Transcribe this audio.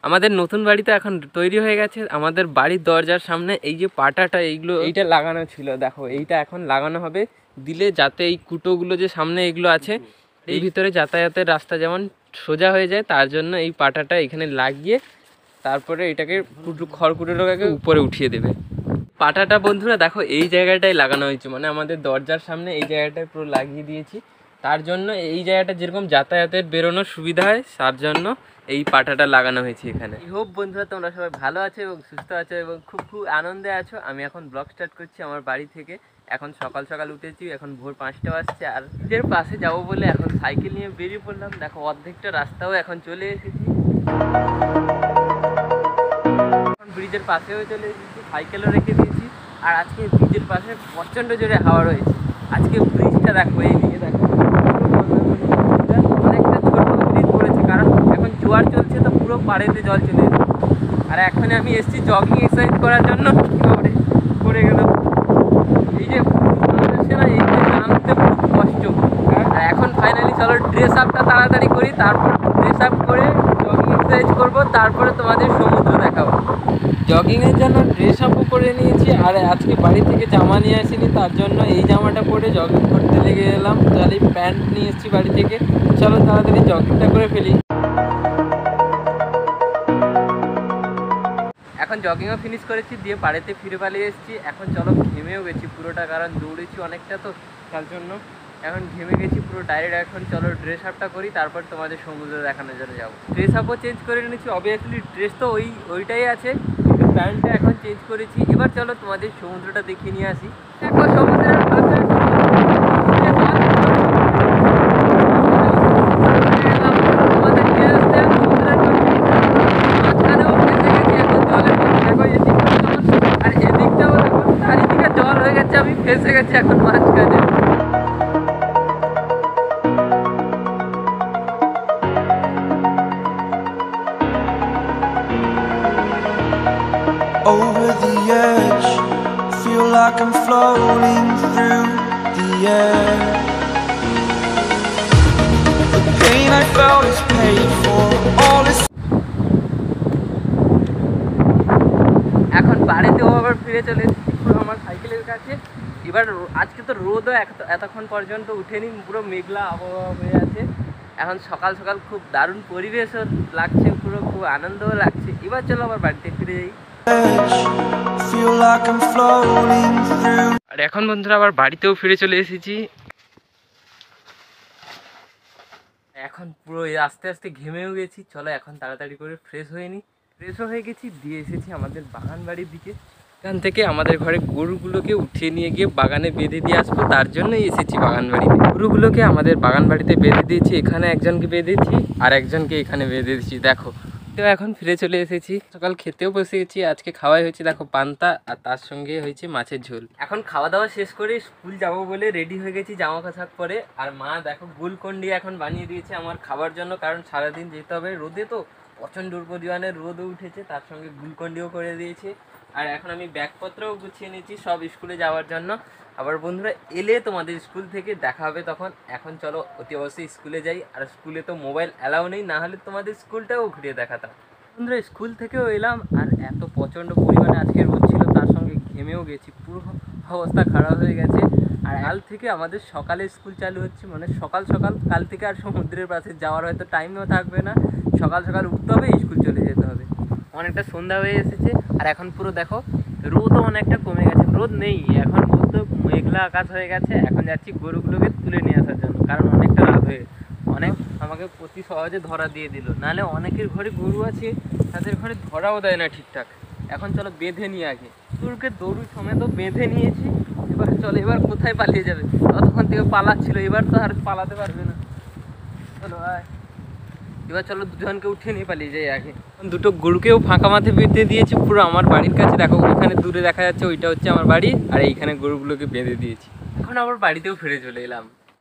আমাদের নতুন বাড়ি তো এখন তৈরি হয়ে গেছে। আমাদের বাড়ির দরজার সামনে এই যে পাটাটা এইটা লাগানো ছিল, দেখো এইটা এখন লাগানো হবে, দিলে যাতে এই কুটোগুলো যে সামনে এগুলো আছে এই ভিতরে যাতায়াতের রাস্তা যেমন সোজা হয়ে যায়, তার জন্য এই পাটাটা এখানে লাগিয়ে তারপরে এটাকে খড়কুটোটাকে উপরে উঠিয়ে দেবে। পাটাটা বন্ধুরা দেখো এই জায়গাটায় লাগানো হয়েছে, মানে আমাদের দরজার সামনে এই জায়গাটায় পুরো লাগিয়ে দিয়েছি। তার জন্য এই জায়গাটা যেরকম যাতায়াতের বেরোনোর সুবিধা হয় তার জন্য এই পাটাটা লাগানো হয়েছে এখানে। আই হোপ বন্ধুরা তোমরা সবাই ভালো আছো এবং সুস্থ আছো এবং খুব আনন্দে আছো। আমি এখন ব্লগ স্টার্ট করছি আমার বাড়ি থেকে। এখন সকাল সকাল উঠেছি, এখন ভোর 5টা বাজছে। আর ব্রিজের পাশে যাবো বলে এখন সাইকেল নিয়ে বেরিয়ে পড়লাম। দেখো অর্ধেকটা রাস্তাও এখন চলে এসেছি, এখন ব্রিজের পাশেও চলে এসেছি, সাইকেলও রেখে দিয়েছি। আর আজকে ব্রিজের পাশে প্রচণ্ড জোরে হাওয়া রয়েছে। আজকে ব্রিজটা দেখো, এই দিকে দেখো অনেকটা ছোট ব্রিজ পড়েছে, কারণ এখন জোয়ার চলছে তো পুরো পাড়েতে জল চলে এসেছে। আর এখন আমি এসেছি জগিং এক্সারসাইজ করার জন্য, পড়ে গেলাম। এই যে না, এই যে নামতে খুব কষ্ট। আর এখন ফাইনালি চলো ড্রেস আপটা তাড়াতাড়ি করি, তারপর ড্রেস আপ করে জগিং এক্সারসাইজ করবো, তারপরে তোমাদের সমুদ্র দেখাবো। জগিংয়ের জন্য ড্রেস আপও করে নিয়েছি, আর আজকে বাড়ি থেকে জামা নিয়ে আসিনি, তার জন্য এই জামাটা পরে জগিং করতে লেগে গেলাম। তাহলে প্যান্ট নিয়ে এসেছি বাড়ি থেকে। চলো তাড়াতাড়ি জগিংটা করে ফেলি। এখন জগিংও ফিনিশ করেছি, দিয়ে বাড়িতে ফিরে পালিয়ে এসেছি। এখন চলো ঘেমেও গেছি পুরোটা, কারণ দৌড়েছি অনেকটা তো, তার জন্য এখন ঘেমে গেছি পুরো। ডাইরেক্ট এখন চলো ড্রেস আপটা করি, তারপর তোমাদের সমুদ্র দেখানোর জন্য যাবো। ড্রেস আপও চেঞ্জ করে নিয়েছি, অবভিয়াসলি ড্রেস তো ওইটাই আছে, প্যান্টটা এখন চেঞ্জ করেছি। এবার চলো তোমাদের সমুদ্রটা দেখিয়ে নিয়ে আসি। দেখো সমুদ্রের আমি ফেসে গেছি এখন মাঝখানে। Over the edge, feel like I'm floating through the air. The pain I felt is paid for, all is. এখন বাড়িতেও আবার ফিরে চলে এসেছি পুরো আমার সাইকেলের কাছে। এবার আজকে তো রোদও এতক্ষণ পর্যন্ত উঠেনি, পুরো মেঘলা আবহাওয়া হয়ে আছে। এখন সকাল সকাল খুব দারুণ পরিবেশও লাগছে, পুরো খুব আনন্দও লাগছে। এবার চলো আবার বাড়িতে ফিরে যাই। আর এখন বন্ধুরা আবার বাড়িতেও ফিরে চলে এসেছি। এখন পুরো আস্তে আস্তে ঘেমেও গেছি। চলো এখন তাড়াতাড়ি করে ফ্রেশও হয়ে গেছি, দিয়ে এসেছি আমাদের বাগান বাড়ির দিকে। এখান থেকে আমাদের ঘরে গরুগুলোকে উঠিয়ে নিয়ে গিয়ে বাগানে বেঁধে দিয়ে আসবো, তার জন্যই এসেছি বাগান বাড়িতে। গরুগুলোকে আমাদের বাগান বাড়িতে বেঁধে দিয়েছি, এখানে একজনকে বেঁধেছি আর একজনকে এখানে বেঁধে দিয়েছি। দেখো তো এখন ফিরে চলে এসেছি, সকাল খেতেও বসে গেছি। আজকে খাওয়াই হয়েছে দেখো পান্তা, আর তার সঙ্গে হয়েছে মাছের ঝোল। এখন খাওয়া দাওয়া শেষ করে স্কুল যাব বলে রেডি হয়ে গেছি জামা কাপড় পরে। আর মা দেখো গুলকন্ডি এখন বানিয়ে দিয়েছে আমার খাবার জন্য, কারণ সারাদিন যেতে হবে রোদে, তো প্রচণ্ড পরিমাণের রোদও উঠেছে, তার সঙ্গে গুলকন্ডিও করে দিয়েছে। আর এখন আমি ব্যাগপত্রও গুছিয়ে নিয়েছি সব স্কুলে যাওয়ার জন্য। আবার বন্ধুরা এলে তোমাদের স্কুল থেকে দেখা হবে তখন। এখন চলো অতি অবশ্যই স্কুলে যাই। আর স্কুলে তো মোবাইল অ্যালাউ নেই, না হলে তোমাদের স্কুলটাও ঘুরিয়ে দেখাতাম। বন্ধুরা স্কুল থেকেও এলাম, আর এত প্রচণ্ড পরিমাণে আজকে রোদ ছিল, তার সঙ্গে ঘেমেও গেছি, পুরো অবস্থা খারাপ হয়ে গেছে। আর কাল থেকে আমাদের সকালে স্কুল চালু হচ্ছে, মানে সকাল সকাল কাল থেকে আর সমুদ্রের পাশে যাওয়ার হয়তো টাইমও থাকবে না, সকাল সকাল উঠতে হবে, স্কুল চলে যেতে হবে। অনেকটা সন্ধ্যা হয়ে এসেছে, আর এখন পুরো দেখো রোদও অনেকটা কমে গেছে, রোদ নেই এখন, রোদ তো মেঘলা আকাশ হয়ে গেছে। এখন যাচ্ছি গরুগুলোকে তুলে নিয়ে আসার জন্য, কারণ অনেকটা রাত হয়ে অনেক আমাকে অতি সহজে ধরা দিয়ে দিল। নাহলে অনেকের ঘরে গরু আছে, তাদের ঘরে ধরাও দেয় না ঠিকঠাক। এখন চলো বেঁধে নিয়ে আগে, তোরকে দড়ি সমেত বেঁধে নিয়েছি। এবার চলো, এবার কোথায় পালিয়ে যাবে? ততক্ষণ থেকে পালাচ্ছিল, এবার তো আর পালাতে পারবে না। চলো এবার চলো দুজনকে উঠিয়ে নিয়ে পালিয়ে যাই আগে। দুটো গরুকেও ফাঁকা মাঠে বেঁধে দিয়েছি পুরো আমার বাড়ির কাছে। দেখো ওইখানে দূরে দেখা যাচ্ছে, ওইটা হচ্ছে আমার বাড়ি, আর এইখানে গরুগুলোকে বেঁধে দিয়েছি। এখন আবার বাড়িতেও ফিরে চলে এলাম।